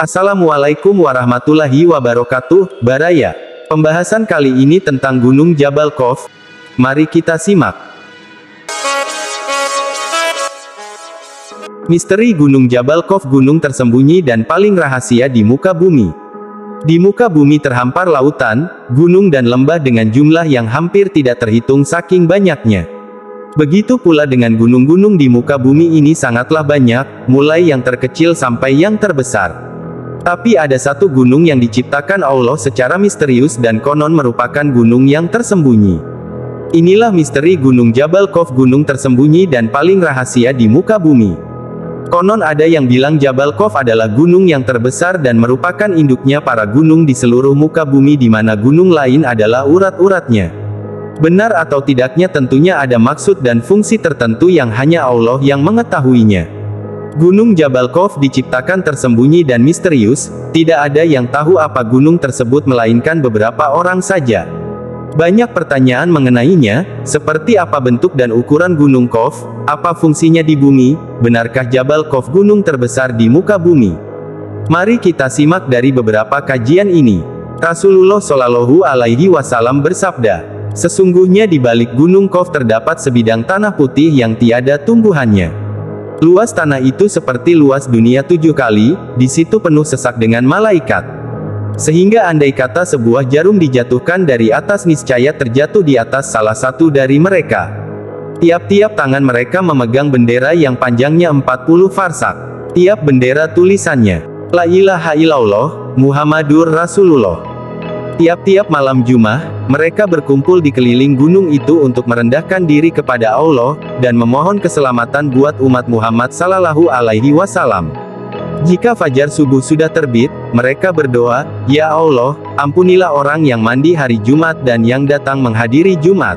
Assalamualaikum warahmatullahi wabarakatuh, Baraya. Pembahasan kali ini tentang Gunung Jabal Khawf. Mari kita simak. Misteri Gunung Jabal Khawf, gunung tersembunyi dan paling rahasia di muka bumi. Di muka bumi terhampar lautan, gunung dan lembah dengan jumlah yang hampir tidak terhitung saking banyaknya. Begitu pula dengan gunung-gunung di muka bumi ini sangatlah banyak, mulai yang terkecil sampai yang terbesar. Tapi ada satu gunung yang diciptakan Allah secara misterius dan konon merupakan gunung yang tersembunyi. Inilah misteri Gunung Jabal Khawf, gunung tersembunyi dan paling rahasia di muka bumi. Konon ada yang bilang Jabal Khawf adalah gunung yang terbesar dan merupakan induknya para gunung di seluruh muka bumi, di mana gunung lain adalah urat-uratnya. Benar atau tidaknya tentunya ada maksud dan fungsi tertentu yang hanya Allah yang mengetahuinya. Gunung Jabal Khawf diciptakan tersembunyi dan misterius, tidak ada yang tahu apa gunung tersebut melainkan beberapa orang saja. Banyak pertanyaan mengenainya, seperti apa bentuk dan ukuran Gunung Khawf, apa fungsinya di bumi, benarkah Jabal Khawf gunung terbesar di muka bumi? Mari kita simak dari beberapa kajian ini. Rasulullah Shallallahu Alaihi Wasallam bersabda, sesungguhnya di balik Gunung Khawf terdapat sebidang tanah putih yang tiada tumbuhannya. Luas tanah itu seperti luas dunia 7 kali, di situ penuh sesak dengan malaikat. Sehingga andai kata sebuah jarum dijatuhkan dari atas, niscaya terjatuh di atas salah satu dari mereka. Tiap-tiap tangan mereka memegang bendera yang panjangnya 40 farsak. Tiap bendera tulisannya, La ilaha illallah, Muhammadur Rasulullah. Tiap-tiap malam Jumat, mereka berkumpul di keliling gunung itu untuk merendahkan diri kepada Allah, dan memohon keselamatan buat umat Muhammad Sallallahu Alaihi Wasallam. Jika fajar subuh sudah terbit, mereka berdoa, Ya Allah, ampunilah orang yang mandi hari Jumat dan yang datang menghadiri Jumat.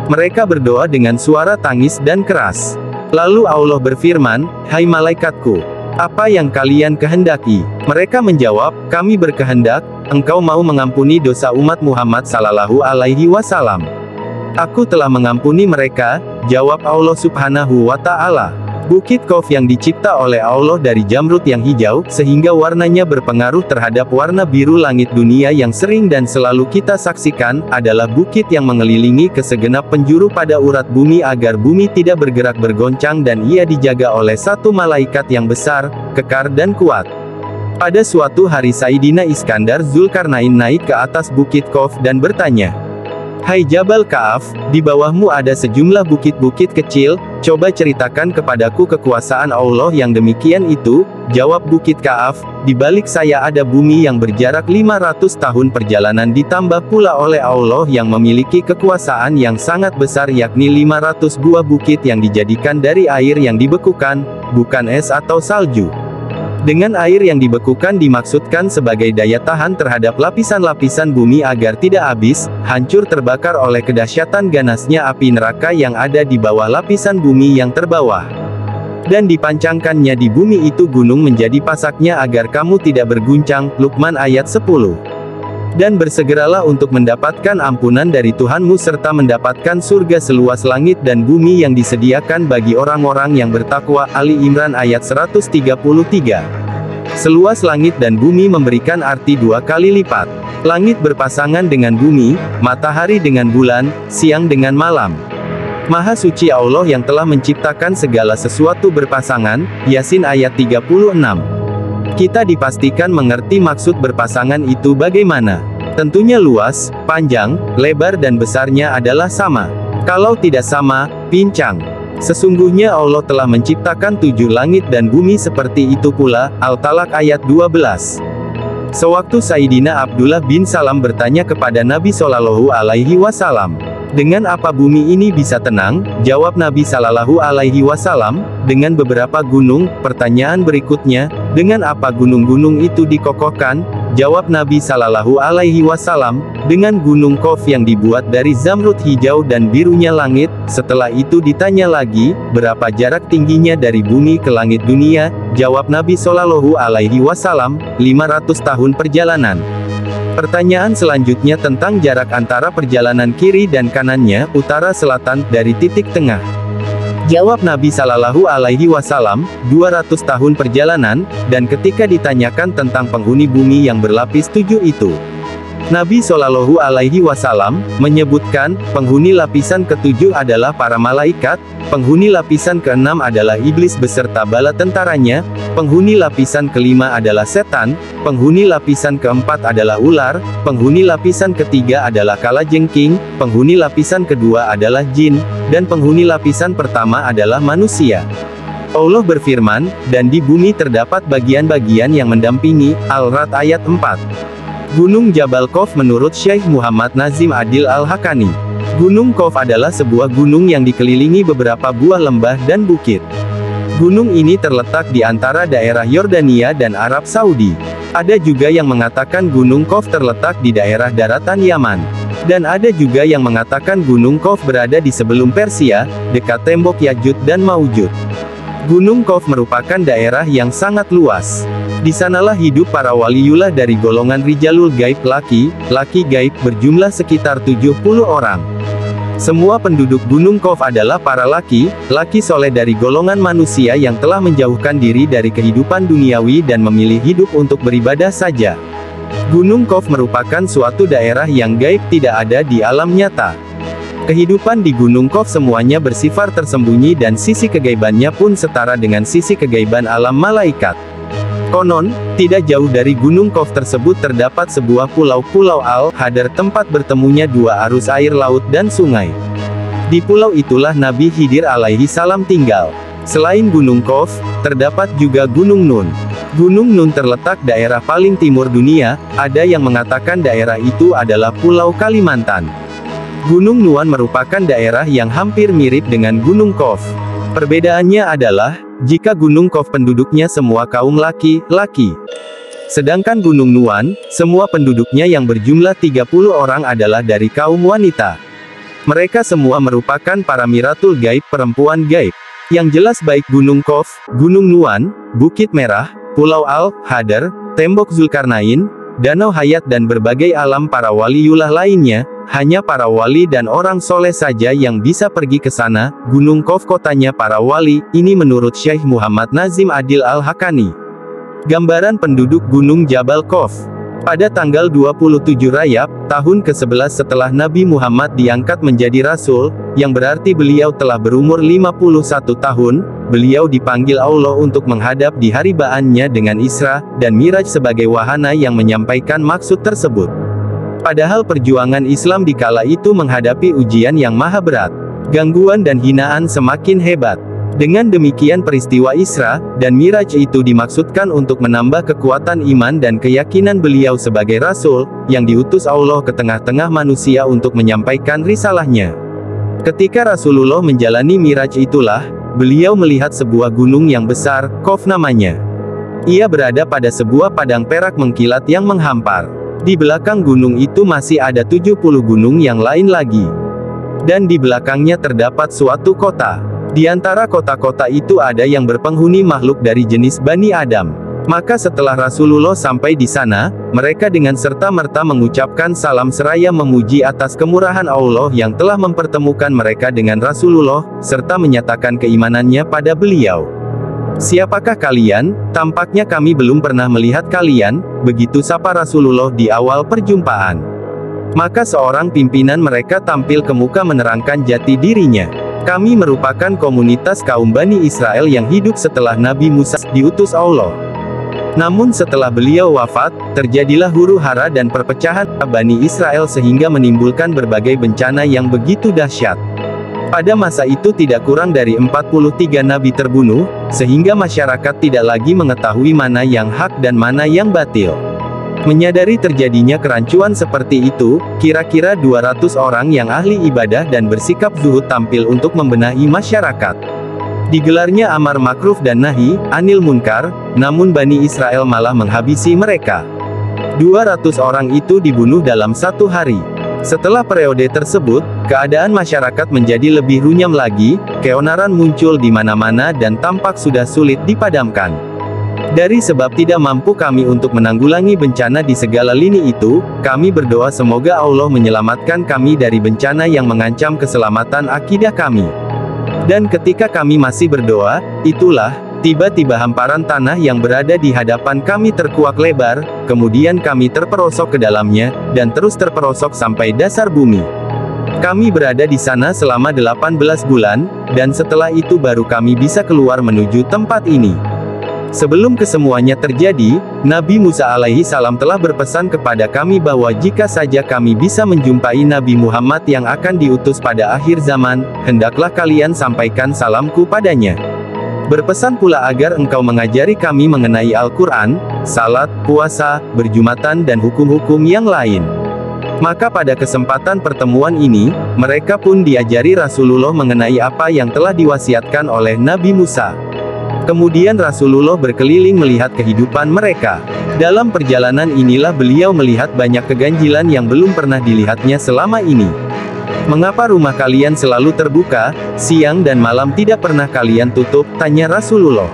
Mereka berdoa dengan suara tangis dan keras. Lalu Allah berfirman, Hai malaikatku, apa yang kalian kehendaki? Mereka menjawab, kami berkehendak, engkau mau mengampuni dosa umat Muhammad Sallallahu Alaihi Wasallam. Aku telah mengampuni mereka, jawab Allah Subhanahu wa Ta'ala. Bukit Khawf yang dicipta oleh Allah dari jamrud yang hijau, sehingga warnanya berpengaruh terhadap warna biru langit dunia yang sering dan selalu kita saksikan, adalah bukit yang mengelilingi ke segenap penjuru pada urat bumi agar bumi tidak bergerak bergoncang, dan ia dijaga oleh satu malaikat yang besar, kekar dan kuat. Pada suatu hari Sayyidina Iskandar Zulkarnain naik ke atas Bukit Khawf dan bertanya, Hai Jabal Khawf, di bawahmu ada sejumlah bukit-bukit kecil, coba ceritakan kepadaku kekuasaan Allah yang demikian itu. Jawab Bukit Khawf, di balik saya ada bumi yang berjarak 500 tahun perjalanan, ditambah pula oleh Allah yang memiliki kekuasaan yang sangat besar, yakni 500 buah bukit yang dijadikan dari air yang dibekukan, bukan es atau salju. Dengan air yang dibekukan dimaksudkan sebagai daya tahan terhadap lapisan-lapisan bumi agar tidak habis, hancur terbakar oleh kedahsyatan ganasnya api neraka yang ada di bawah lapisan bumi yang terbawah. Dan dipancangkannya di bumi itu gunung menjadi pasaknya agar kamu tidak berguncang. Luqman ayat 10. Dan bersegeralah untuk mendapatkan ampunan dari Tuhanmu serta mendapatkan surga seluas langit dan bumi yang disediakan bagi orang-orang yang bertakwa. Ali Imran ayat 133. Seluas langit dan bumi memberikan arti 2 kali lipat. Langit berpasangan dengan bumi, matahari dengan bulan, siang dengan malam. Maha suci Allah yang telah menciptakan segala sesuatu berpasangan. Yasin ayat 36. Kita dipastikan mengerti maksud berpasangan itu bagaimana. Tentunya luas, panjang, lebar dan besarnya adalah sama. Kalau tidak sama, pincang. Sesungguhnya Allah telah menciptakan 7 langit dan bumi seperti itu pula. Al-Talaq ayat 12. Sewaktu Sayyidina Abdullah bin Salam bertanya kepada Nabi Shallallahu Alaihi Wasallam, dengan apa bumi ini bisa tenang? Jawab Nabi Shallallahu Alaihi Wasallam, dengan beberapa gunung. Pertanyaan berikutnya, dengan apa gunung-gunung itu dikokohkan? Jawab Nabi Shallallahu Alaihi Wasallam, dengan Gunung Khawf yang dibuat dari zamrud hijau dan birunya langit. Setelah itu ditanya lagi, berapa jarak tingginya dari bumi ke langit dunia? Jawab Nabi Shallallahu Alaihi Wasallam, 500 tahun perjalanan. Pertanyaan selanjutnya tentang jarak antara perjalanan kiri dan kanannya, utara selatan, dari titik tengah. Jawab Nabi Shallallahu Alaihi Wasallam, 200 tahun perjalanan, dan ketika ditanyakan tentang penghuni bumi yang berlapis 7 itu, Nabi Shallallahu Alaihi Wasallam menyebutkan, penghuni lapisan ke-7 adalah para malaikat, penghuni lapisan ke-6 adalah iblis beserta bala tentaranya, penghuni lapisan ke-5 adalah setan, penghuni lapisan ke-4 adalah ular, penghuni lapisan ke-3 adalah kalajengking, penghuni lapisan ke-2 adalah jin, dan penghuni lapisan pertama adalah manusia. Allah berfirman, dan di bumi terdapat bagian-bagian yang mendampingi. Al-Ra'd ayat 4. Gunung Jabal Khawf menurut Syekh Muhammad Nazim Adil Al-Haqqani. Gunung Khawf adalah sebuah gunung yang dikelilingi beberapa buah lembah dan bukit. Gunung ini terletak di antara daerah Yordania dan Arab Saudi. Ada juga yang mengatakan Gunung Khawf terletak di daerah daratan Yaman. Dan ada juga yang mengatakan Gunung Khawf berada di sebelum Persia, dekat tembok Ya'juj dan Ma'juj. Gunung Khawf merupakan daerah yang sangat luas. Di sanalah hidup para waliullah dari golongan Rijalul Gaib, laki gaib, berjumlah sekitar 70 orang. Semua penduduk Gunung Khawf adalah para laki soleh dari golongan manusia yang telah menjauhkan diri dari kehidupan duniawi dan memilih hidup untuk beribadah saja. Gunung Khawf merupakan suatu daerah yang gaib, tidak ada di alam nyata. Kehidupan di Gunung Khawf semuanya bersifat tersembunyi dan sisi kegaibannya pun setara dengan sisi kegaiban alam malaikat. Konon, tidak jauh dari Gunung Khawf tersebut terdapat sebuah pulau Al-Hadar, tempat bertemunya dua arus air laut dan sungai. Di pulau itulah Nabi Khidir alaihi salam tinggal. Selain Gunung Khawf, terdapat juga Gunung Nun. Gunung Nun terletak daerah paling timur dunia, ada yang mengatakan daerah itu adalah Pulau Kalimantan. Gunung Nuan merupakan daerah yang hampir mirip dengan Gunung Khawf. Perbedaannya adalah, jika Gunung Khawf penduduknya semua kaum laki-laki. Sedangkan Gunung Nuan, semua penduduknya yang berjumlah 30 orang adalah dari kaum wanita. Mereka semua merupakan para miratul gaib, perempuan gaib. Yang jelas baik Gunung Khawf, Gunung Nuan, Bukit Merah, Pulau Al-Hadar, Tembok Zulkarnain, Danau Hayat dan berbagai alam para waliullah lainnya, hanya para wali dan orang soleh saja yang bisa pergi ke sana. Gunung Khawf kotanya para wali, ini menurut Syekh Muhammad Nazim Adil Al-Haqqani. Gambaran penduduk Gunung Jabal Khawf. Pada tanggal 27 Rajab, tahun ke-11 setelah Nabi Muhammad diangkat menjadi Rasul, yang berarti beliau telah berumur 51 tahun, beliau dipanggil Allah untuk menghadap di hari ba'annya dengan Isra dan Miraj sebagai wahana yang menyampaikan maksud tersebut. Padahal perjuangan Islam di kala itu menghadapi ujian yang maha berat. Gangguan dan hinaan semakin hebat. Dengan demikian peristiwa Isra dan Miraj itu dimaksudkan untuk menambah kekuatan iman dan keyakinan beliau sebagai Rasul, yang diutus Allah ke tengah-tengah manusia untuk menyampaikan risalahnya. Ketika Rasulullah menjalani Miraj itulah, beliau melihat sebuah gunung yang besar, Khawf namanya. Ia berada pada sebuah padang perak mengkilat yang menghampar. Di belakang gunung itu masih ada 70 gunung yang lain lagi. Dan di belakangnya terdapat suatu kota. Di antara kota-kota itu ada yang berpenghuni makhluk dari jenis Bani Adam. Maka setelah Rasulullah sampai di sana, mereka dengan serta-merta mengucapkan salam seraya memuji atas kemurahan Allah yang telah mempertemukan mereka dengan Rasulullah, serta menyatakan keimanannya pada beliau. "Siapakah kalian? Tampaknya kami belum pernah melihat kalian," begitu sapa Rasulullah di awal perjumpaan. Maka seorang pimpinan mereka tampil ke muka menerangkan jati dirinya. "Kami merupakan komunitas kaum Bani Israel yang hidup setelah Nabi Musa diutus Allah. Namun setelah beliau wafat, terjadilah huru-hara dan perpecahan Bani Israel sehingga menimbulkan berbagai bencana yang begitu dahsyat. Pada masa itu tidak kurang dari 43 nabi terbunuh, sehingga masyarakat tidak lagi mengetahui mana yang hak dan mana yang batil." Menyadari terjadinya kerancuan seperti itu, kira-kira 200 orang yang ahli ibadah dan bersikap zuhud tampil untuk membenahi masyarakat. Digelarnya amar makruf dan nahi anil munkar, namun Bani Israel malah menghabisi mereka. 200 orang itu dibunuh dalam satu hari. Setelah periode tersebut, keadaan masyarakat menjadi lebih runyam lagi, keonaran muncul di mana-mana dan tampak sudah sulit dipadamkan. Dari sebab tidak mampu kami untuk menanggulangi bencana di segala lini itu, kami berdoa semoga Allah menyelamatkan kami dari bencana yang mengancam keselamatan akidah kami. Dan ketika kami masih berdoa, itulah, tiba-tiba hamparan tanah yang berada di hadapan kami terkuak lebar, kemudian kami terperosok ke dalamnya, dan terus terperosok sampai dasar bumi. Kami berada di sana selama 18 bulan, dan setelah itu baru kami bisa keluar menuju tempat ini. Sebelum kesemuanya terjadi, Nabi Musa alaihi salam telah berpesan kepada kami bahwa jika saja kami bisa menjumpai Nabi Muhammad yang akan diutus pada akhir zaman, hendaklah kalian sampaikan salamku padanya. Berpesan pula agar engkau mengajari kami mengenai Al-Quran, salat, puasa, berjumatan dan hukum-hukum yang lain. Maka pada kesempatan pertemuan ini, mereka pun diajari Rasulullah mengenai apa yang telah diwasiatkan oleh Nabi Musa. Kemudian Rasulullah berkeliling melihat kehidupan mereka. Dalam perjalanan inilah beliau melihat banyak keganjilan yang belum pernah dilihatnya selama ini. Mengapa rumah kalian selalu terbuka, siang dan malam tidak pernah kalian tutup? Tanya Rasulullah.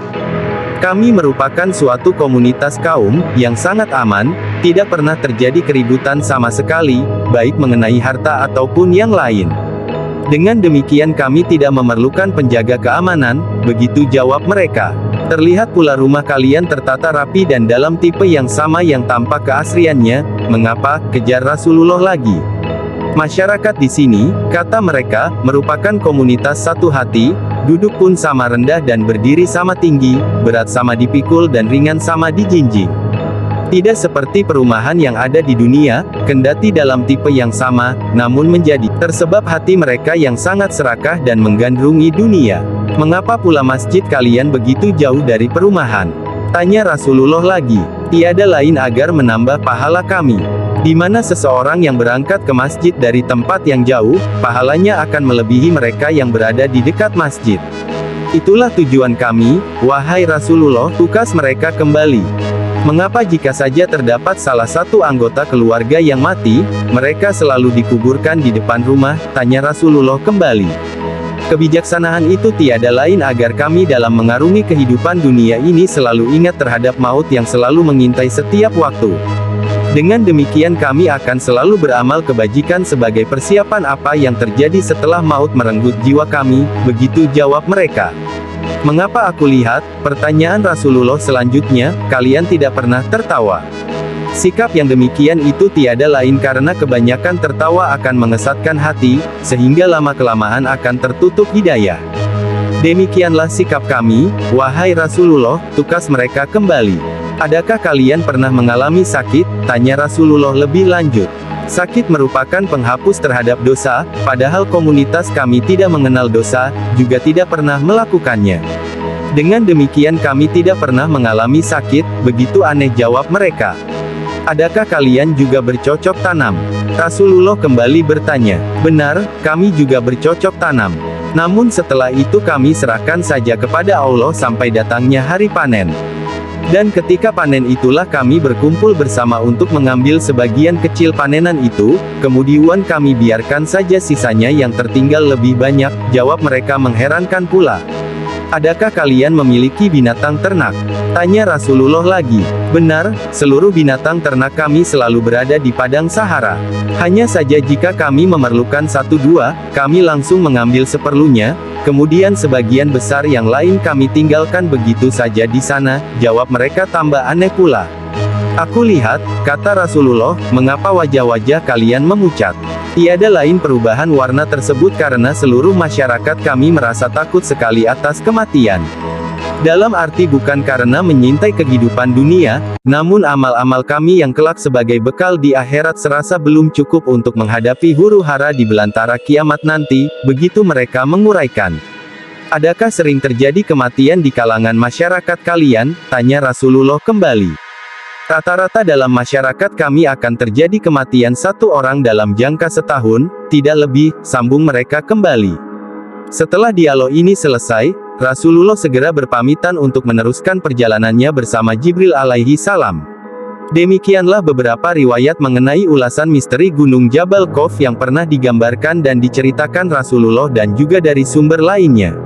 Kami merupakan suatu komunitas kaum yang sangat aman, tidak pernah terjadi keributan sama sekali, baik mengenai harta ataupun yang lain. Dengan demikian kami tidak memerlukan penjaga keamanan, begitu jawab mereka. Terlihat pula rumah kalian tertata rapi dan dalam tipe yang sama yang tampak keasriannya. Mengapa? Kejar Rasulullah lagi. Masyarakat di sini, kata mereka, merupakan komunitas satu hati, duduk pun sama rendah dan berdiri sama tinggi, berat sama dipikul dan ringan sama dijinjing. Tidak seperti perumahan yang ada di dunia, kendati dalam tipe yang sama, namun menjadi tersebab hati mereka yang sangat serakah dan menggandrungi dunia. Mengapa pula masjid kalian begitu jauh dari perumahan? Tanya Rasulullah lagi. Tiada lain agar menambah pahala kami. Di mana seseorang yang berangkat ke masjid dari tempat yang jauh, pahalanya akan melebihi mereka yang berada di dekat masjid. Itulah tujuan kami, wahai Rasulullah, tukas mereka kembali. Mengapa jika saja terdapat salah satu anggota keluarga yang mati, mereka selalu dikuburkan di depan rumah? Tanya Rasulullah kembali. Kebijaksanaan itu tiada lain agar kami dalam mengarungi kehidupan dunia ini selalu ingat terhadap maut yang selalu mengintai setiap waktu. Dengan demikian kami akan selalu beramal kebajikan sebagai persiapan apa yang terjadi setelah maut merenggut jiwa kami, begitu jawab mereka. Mengapa aku lihat, pertanyaan Rasulullah selanjutnya, kalian tidak pernah tertawa? Sikap yang demikian itu tiada lain karena kebanyakan tertawa akan mengesatkan hati, sehingga lama-kelamaan akan tertutup hidayah. Demikianlah sikap kami, wahai Rasulullah, tukas mereka kembali. Adakah kalian pernah mengalami sakit? Tanya Rasulullah lebih lanjut. Sakit merupakan penghapus terhadap dosa, padahal komunitas kami tidak mengenal dosa, juga tidak pernah melakukannya. Dengan demikian kami tidak pernah mengalami sakit, begitu aneh jawab mereka. Adakah kalian juga bercocok tanam? Rasulullah kembali bertanya. Benar, kami juga bercocok tanam. Namun setelah itu kami serahkan saja kepada Allah sampai datangnya hari panen. Dan ketika panen itulah kami berkumpul bersama untuk mengambil sebagian kecil panenan itu, kemudian kami biarkan saja sisanya yang tertinggal lebih banyak, jawab mereka mengherankan pula. Adakah kalian memiliki binatang ternak? Tanya Rasulullah lagi. Benar, seluruh binatang ternak kami selalu berada di padang Sahara. Hanya saja jika kami memerlukan 1-2, kami langsung mengambil seperlunya, kemudian sebagian besar yang lain kami tinggalkan begitu saja di sana, jawab mereka tambah aneh pula. Aku lihat, kata Rasulullah, mengapa wajah-wajah kalian memucat? Tiada lain perubahan warna tersebut karena seluruh masyarakat kami merasa takut sekali atas kematian. Dalam arti bukan karena menyintai kehidupan dunia, namun amal-amal kami yang kelak sebagai bekal di akhirat serasa belum cukup untuk menghadapi huru-hara di belantara kiamat nanti, begitu mereka menguraikan. Adakah sering terjadi kematian di kalangan masyarakat kalian? Tanya Rasulullah kembali. Rata-rata dalam masyarakat kami akan terjadi kematian satu orang dalam jangka setahun, tidak lebih, sambung mereka kembali. Setelah dialog ini selesai, Rasulullah segera berpamitan untuk meneruskan perjalanannya bersama Jibril alaihi salam. Demikianlah beberapa riwayat mengenai ulasan misteri Gunung Jabal Khawf yang pernah digambarkan dan diceritakan Rasulullah dan juga dari sumber lainnya.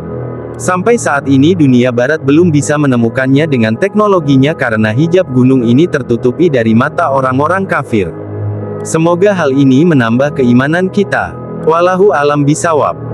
Sampai saat ini dunia barat belum bisa menemukannya dengan teknologinya karena hijab gunung ini tertutupi dari mata orang-orang kafir. Semoga hal ini menambah keimanan kita. Wallahu alam bisawab.